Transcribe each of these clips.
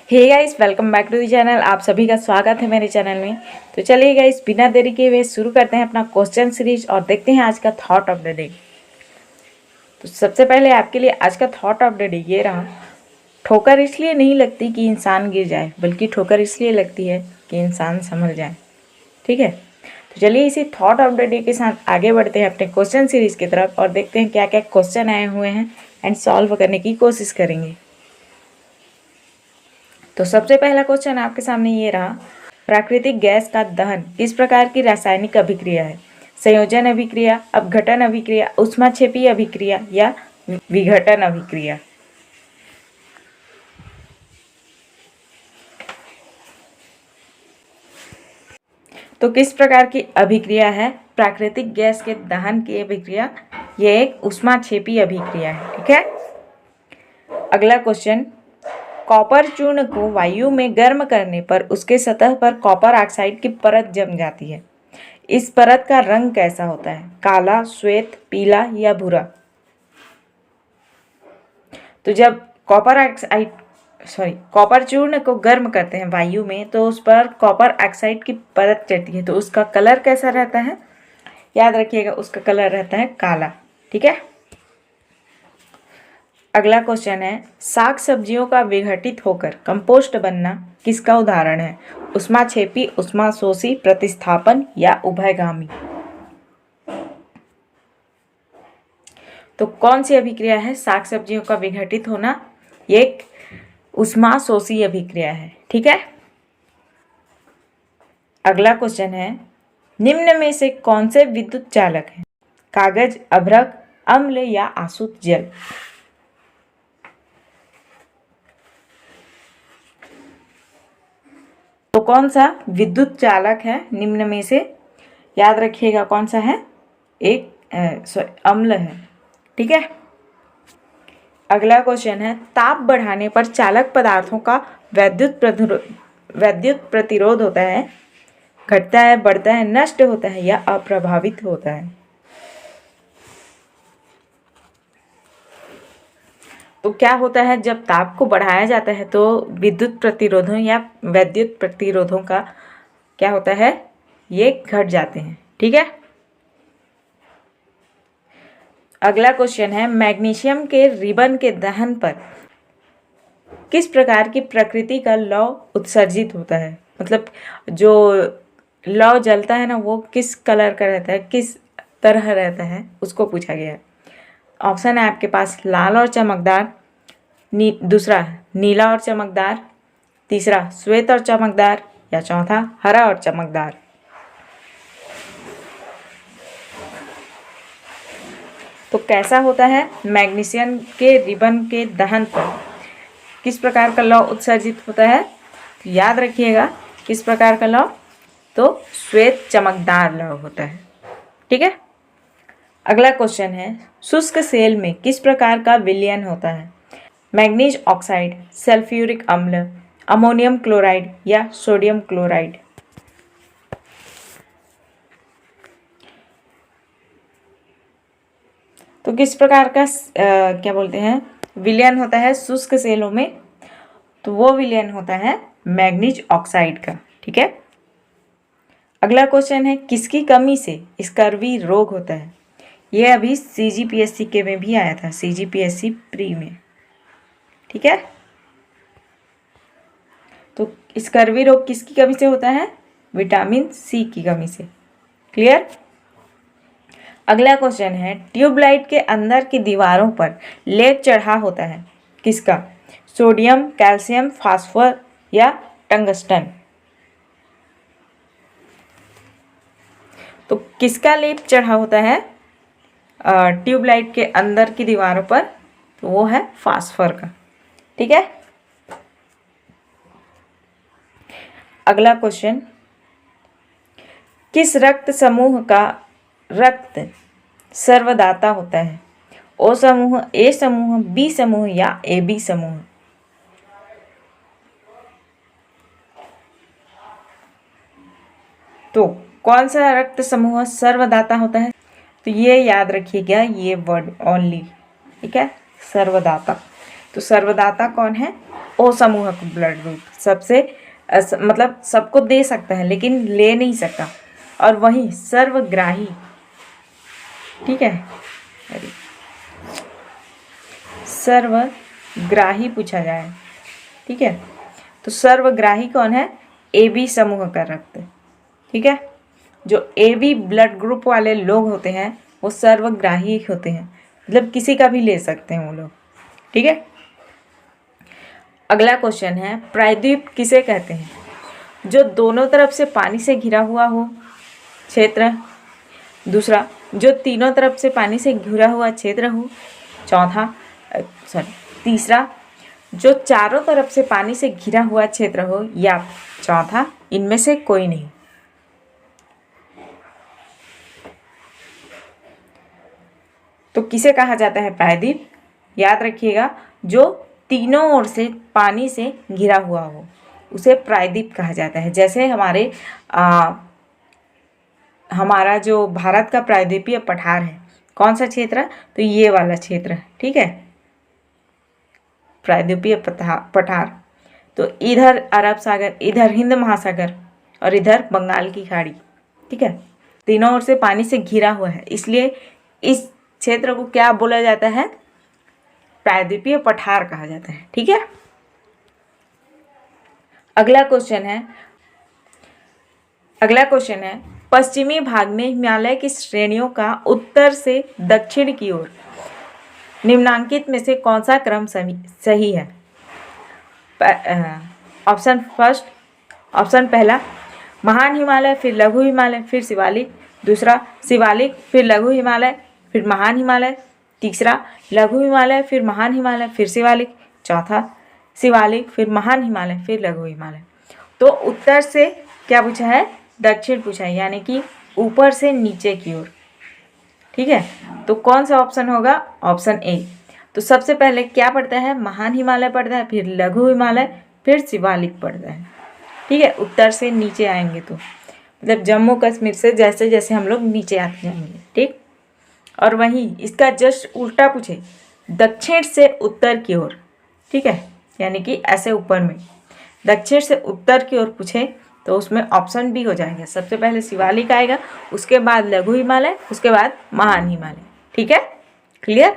Hey guys, welcome back to the channel. आप सभी का स्वागत है मेरे चैनल में। तो चलिए गाइस, बिना देरी के हुए शुरू करते हैं अपना क्वेश्चन सीरीज और देखते हैं आज का थॉट ऑफ द डे। तो सबसे पहले आपके लिए आज का थॉट ऑफ द डे ये रहा, ठोकर इसलिए नहीं लगती कि इंसान गिर जाए, बल्कि ठोकर इसलिए लगती है कि इंसान संभल जाए। ठीक है, तो चलिए इसी थॉट ऑफ द डे के साथ आगे बढ़ते हैं अपने क्वेश्चन सीरीज की तरफ और देखते हैं क्या क्या क्वेश्चन आए हुए हैं एंड सॉल्व करने की कोशिश करेंगे। तो सबसे पहला क्वेश्चन आपके सामने ये रहा, प्राकृतिक गैस का दहन किस प्रकार की रासायनिक अभिक्रिया है? संयोजन अभिक्रिया, अपघटन अभिक्रिया, ऊष्माक्षेपी अभिक्रिया या विघटन अभिक्रिया? तो किस प्रकार की अभिक्रिया है प्राकृतिक गैस के दहन की अभिक्रिया? यह एक ऊष्माक्षेपी अभिक्रिया है। ठीक है, अगला क्वेश्चन, कॉपर चूर्ण को वायु में गर्म करने पर उसके सतह पर कॉपर ऑक्साइड की परत जम जाती है। इस परत का रंग कैसा होता है? काला, श्वेत, पीला या भूरा? तो जब कॉपर चूर्ण को गर्म करते हैं वायु में तो उस पर कॉपर ऑक्साइड की परत चढ़ती है, तो उसका कलर कैसा रहता है? याद रखिएगा, उसका कलर रहता है काला। ठीक है, अगला क्वेश्चन है, साग सब्जियों का विघटित होकर कंपोस्ट बनना किसका उदाहरण है? ऊष्माक्षेपी, ऊष्माशोषी, प्रतिस्थापन या उभयगामी? तो कौन सी अभिक्रिया है साग सब्जियों का विघटित होना? ये एक ऊष्माशोषी अभिक्रिया है। ठीक है, अगला क्वेश्चन है, निम्न में से कौन से विद्युत चालक हैं? कागज, अभ्रक, अम्ल या आसुत जल? तो कौन सा विद्युत चालक है निम्न में से? याद रखिएगा कौन सा है, अम्ल है। ठीक है, अगला क्वेश्चन है, ताप बढ़ाने पर चालक पदार्थों का वैद्युत प्रतिरोध होता है, घटता है, बढ़ता है, नष्ट होता है या अप्रभावित होता है? तो क्या होता है, जब ताप को बढ़ाया जाता है तो विद्युत प्रतिरोधों या वैद्युत प्रतिरोधों का क्या होता है, ये घट जाते हैं। ठीक है, अगला क्वेश्चन है, मैग्नीशियम के रिबन के दहन पर किस प्रकार की प्रकृति का लौ उत्सर्जित होता है? मतलब जो लौ जलता है ना, वो किस कलर का रहता है, किस तरह रहता है, उसको पूछा गया है। ऑप्शन है आपके पास, लाल और चमकदार, दूसरा नीला और चमकदार, तीसरा श्वेत और चमकदार या चौथा हरा और चमकदार? तो कैसा होता है, मैग्नीशियम के रिबन के दहन पर किस प्रकार का लौ उत्सर्जित होता है? तो याद रखिएगा किस प्रकार का लौ, तो श्वेत चमकदार लौ होता है। ठीक है, अगला क्वेश्चन है, शुष्क सेल में किस प्रकार का विलयन होता है? मैग्नीज ऑक्साइड, सल्फ्यूरिक अम्ल, अमोनियम क्लोराइड या सोडियम क्लोराइड? तो किस प्रकार का क्या बोलते हैं विलयन होता है शुष्क सेलों में? तो वो विलयन होता है मैग्नीज ऑक्साइड का। ठीक है, अगला क्वेश्चन है, किसकी कमी से स्कर्वी रोग होता है? ये अभी CGPSC के में भी आया था, CGPSC प्री में। ठीक है, तो स्कर्वी रोग किसकी कमी से होता है? विटामिन C की कमी से। क्लियर, अगला क्वेश्चन है, ट्यूबलाइट के अंदर की दीवारों पर लेड चढ़ा होता है, किसका? सोडियम, कैल्शियम, फास्फोर या टंगस्टन? तो किसका लेप चढ़ा होता है ट्यूबलाइट के अंदर की दीवारों पर? तो वो है फास्फोर का। ठीक है, अगला क्वेश्चन, किस रक्त समूह का रक्त सर्वदाता होता है? O समूह, A समूह, B समूह या AB समूह? तो कौन सा रक्त समूह सर्वदाता होता है? तो ये याद रखिएगा, ये वर्ड ओनली। ठीक है, सर्वदाता। तो सर्वदाता कौन है? ओ समूह का ब्लड ग्रुप सबसे मतलब सबको दे सकता है लेकिन ले नहीं सकता। और वही सर्वग्राही, ठीक है, अरे सर्वग्राही पूछा जाए, ठीक है। तो सर्वग्राही कौन है? ए बी समूह का रक्त, ठीक है। जो ए बी ब्लड ग्रुप वाले लोग होते हैं वो सर्वग्राही होते हैं, मतलब किसी का भी ले सकते हैं वो लोग, ठीक है। अगला क्वेश्चन है, प्रायद्वीप किसे कहते हैं? जो दोनों तरफ से पानी से घिरा हुआ हो क्षेत्र। दूसरा, जो तीनों तरफ से पानी से घिरा हुआ क्षेत्र हो। तीसरा, जो चारों तरफ से पानी से घिरा हुआ क्षेत्र हो। या चौथा, इनमें से कोई नहीं। तो किसे कहा जाता है प्रायद्वीप? याद रखिएगा, जो तीनों ओर से पानी से घिरा हुआ हो उसे प्रायद्वीप कहा जाता है। जैसे हमारा जो भारत का प्रायद्वीपीय पठार है, कौन सा क्षेत्र है? तो ये वाला क्षेत्र है, ठीक है, प्रायद्वीपीय पठार। तो इधर अरब सागर, इधर हिंद महासागर और इधर बंगाल की खाड़ी, ठीक है, तीनों ओर से पानी से घिरा हुआ है, इसलिए इस क्षेत्र को क्या बोला जाता है? प्रायद्वीपीय पठार कहा जाता है, ठीक है। अगला क्वेश्चन है, पश्चिमी भाग में हिमालय की श्रेणियों का उत्तर से दक्षिण की ओर निम्नांकित में से कौन सा क्रम सही है? ऑप्शन पहला महान हिमालय, फिर लघु हिमालय, फिर शिवालिक। दूसरा, शिवालिक, फिर लघु हिमालय, फिर महान हिमालय। तीसरा, लघु हिमालय, फिर महान हिमालय, फिर शिवालिक। चौथा, शिवालिक, फिर महान हिमालय, फिर लघु हिमालय। तो उत्तर से क्या पूछा है? दक्षिण पूछा है, यानी कि ऊपर से नीचे की ओर, ठीक है। तो कौन सा ऑप्शन होगा? Option A. तो सबसे पहले क्या पड़ता है? महान हिमालय पड़ता है, फिर लघु हिमालय, फिर शिवालिक पड़ता है, ठीक है। उत्तर से नीचे आएंगे तो मतलब जम्मू कश्मीर से जैसे जैसे हम लोग नीचे आते जाएंगे, ठीक। और वहीं इसका जस्ट उल्टा पूछे, दक्षिण से उत्तर की ओर, ठीक है, यानी कि ऐसे ऊपर में दक्षिण से उत्तर की ओर पूछे तो उसमें ऑप्शन बी हो जाएगा। सबसे पहले शिवालिक आएगा, उसके बाद लघु हिमालय, उसके बाद महान हिमालय, ठीक है, क्लियर।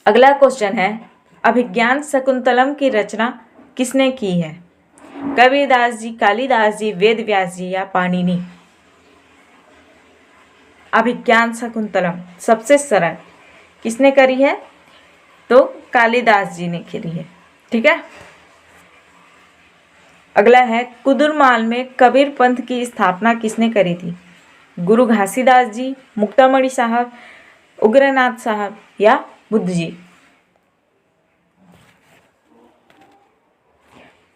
अगला क्वेश्चन है, अभिज्ञान शकुंतलम की रचना किसने की है? कबीरदास जी, कालिदास जी, वेद व्यास जी या पाणिनि? अभिज्ञान शकुंतलम सबसे सरल किसने करी है? तो कालिदास जी ने करी है, ठीक है। अगला है, कुदुरमाल में कबीर पंथ की स्थापना किसने करी थी? गुरु घासीदास जी, मुक्तामणि साहब, उग्रनाथ साहब या बुद्ध जी?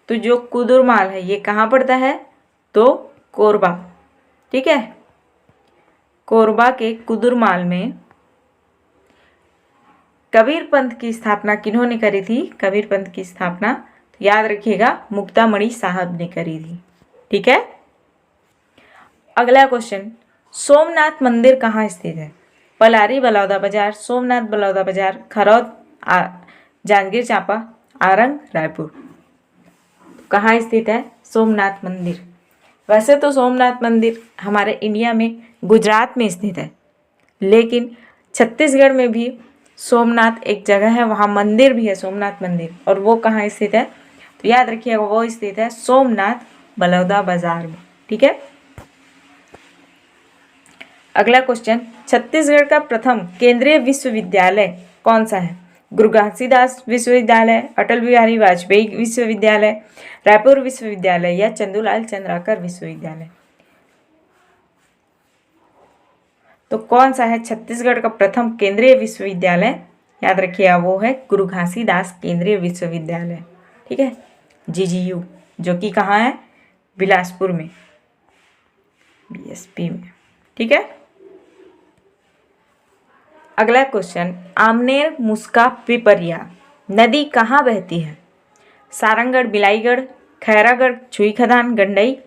तो जो कुदुरमाल है ये कहाँ पड़ता है? तो कोरबा, ठीक है। कोरबा के कुदुरमाल में कबीर पंथ की स्थापना किन्होंने करी थी? कबीर पंथ की स्थापना याद रखिएगा मुक्तामणि साहब ने करी थी, ठीक है। अगला क्वेश्चन, सोमनाथ मंदिर कहाँ स्थित है? पलारी बलौदा बाजार, सोमनाथ बलौदा बाजार, खरौद, जांजगीर चांपा, आरंग, रायपुर। कहाँ स्थित है सोमनाथ मंदिर? वैसे तो सोमनाथ मंदिर हमारे इंडिया में गुजरात में स्थित है, लेकिन छत्तीसगढ़ में भी सोमनाथ एक जगह है, वहाँ मंदिर भी है सोमनाथ मंदिर, और वो कहाँ स्थित है? तो याद रखिएगा वो स्थित है सोमनाथ बलौदा बाजार में, ठीक है। अगला क्वेश्चन, छत्तीसगढ़ का प्रथम केंद्रीय विश्वविद्यालय कौन सा है? गुरु घासीदास विश्वविद्यालय, अटल बिहारी वाजपेयी विश्वविद्यालय, रायपुर विश्वविद्यालय या चंदूलाल चंद्राकर विश्वविद्यालय? तो कौन सा है छत्तीसगढ़ का प्रथम केंद्रीय विश्वविद्यालय? याद रखिएगा वो है गुरु घासीदास केंद्रीय विश्वविद्यालय, ठीक है, GGU, जो कि कहाँ है? बिलासपुर में, BSP में, ठीक है। अगला क्वेश्चन, आमनेर मुस्का पिपरिया नदी कहाँ बहती है? सारंगढ़, बिलाईगढ़, खैरागढ़, छुई खदान, गंडई,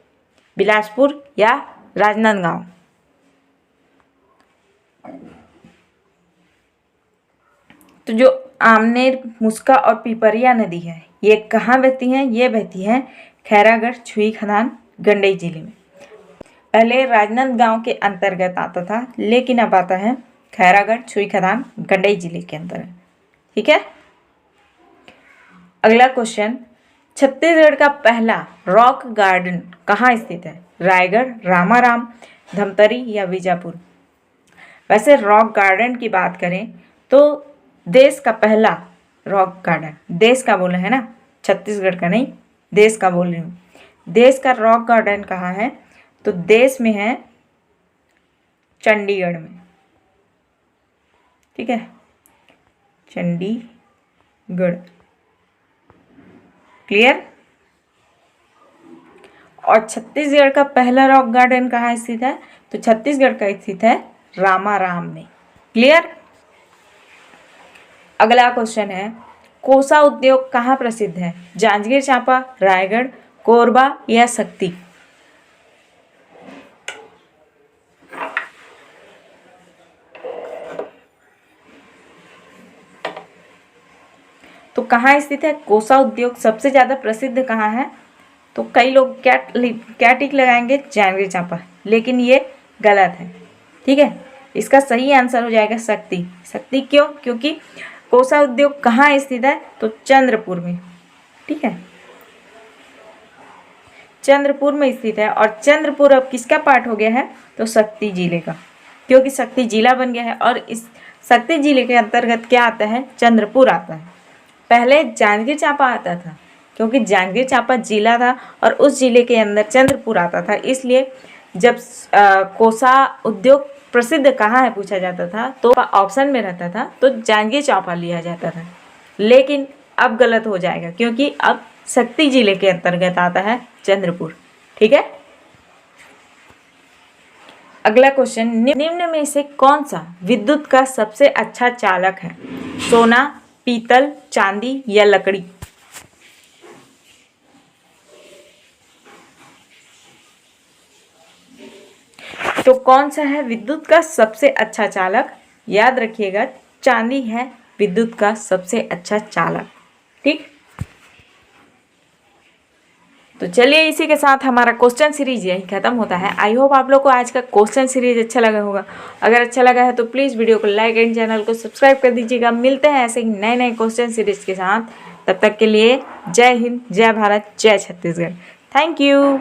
बिलासपुर या राजनांदगांव? तो जो आमनेर, मुस्का और पिपरिया नदी है ये कहाँ बहती हैं? ये बहती हैं खैरागढ़, छुई खदान, गंडई जिले में। पहले राजनांदगांव के अंतर्गत आता था, लेकिन अब आता है खैरागढ़, छुई खदान, गंडई जिले के अंदर। ठीक है। अगला क्वेश्चन, छत्तीसगढ़ का पहला रॉक गार्डन कहाँ स्थित है? रायगढ़, रामाराम, धमतरी या बीजापुर? वैसे रॉक गार्डन की बात करें तो देश का पहला रॉक गार्डन, देश का बोला है ना, छत्तीसगढ़ का नहीं, देश का बोल रही हूँ। देश का रॉक गार्डन कहाँ है? तो देश में है चंडीगढ़ में। ठीक है, चंडीगढ़। क्लियर। और छत्तीसगढ़ का पहला रॉक गार्डन कहाँ स्थित है? तो छत्तीसगढ़ का स्थित है रामाराम में। क्लियर। अगला क्वेश्चन है, कोसा उद्योग कहाँ प्रसिद्ध है? जांजगीर चांपा, रायगढ़, कोरबा या शक्ति? तो कहाँ स्थित है कोसा उद्योग? सबसे ज्यादा प्रसिद्ध कहाँ है? तो कई लोग क्या टिक लगाएंगे? जांजगीर चांपा, लेकिन ये गलत है। ठीक है, इसका सही आंसर हो जाएगा शक्ति। शक्ति क्यों? क्योंकि कोसा उद्योग कहाँ स्थित है? तो चंद्रपुर में। ठीक है, चंद्रपुर में स्थित है। और चंद्रपुर अब किसका पार्ट हो गया है? तो शक्ति जिले का, क्योंकि शक्ति जिला बन गया है। और इस शक्ति जिले के अंतर्गत क्या आता है? चंद्रपुर आता है। पहले जांजगीर चांपा आता था, क्योंकि जांजगीर चांपा जिला था और उस जिले के अंदर चंद्रपुर आता था। इसलिए जब कोसा उद्योग प्रसिद्ध कहाँ है पूछा जाता था तो ऑप्शन में रहता था तो जांजगीर चांपा लिया जाता था। लेकिन अब गलत हो जाएगा, क्योंकि अब शक्ति जिले के अंतर्गत आता है चंद्रपुर। ठीक है। अगला क्वेश्चन, निम्न में से कौन सा विद्युत का सबसे अच्छा चालक है? सोना, पीतल, चांदी या लकड़ी? तो कौन सा है विद्युत का सबसे अच्छा चालक? याद रखिएगा, चांदी है विद्युत का सबसे अच्छा चालक। ठीक। तो चलिए, इसी के साथ हमारा क्वेश्चन सीरीज यही खत्म होता है। आई होप आप लोग को आज का क्वेश्चन सीरीज अच्छा लगा होगा। अगर अच्छा लगा है तो प्लीज़ वीडियो को लाइक एंड चैनल को सब्सक्राइब कर दीजिएगा। मिलते हैं ऐसे ही नए नए क्वेश्चन सीरीज के साथ। तब तक के लिए जय हिंद, जय भारत, जय छत्तीसगढ़। Thank you.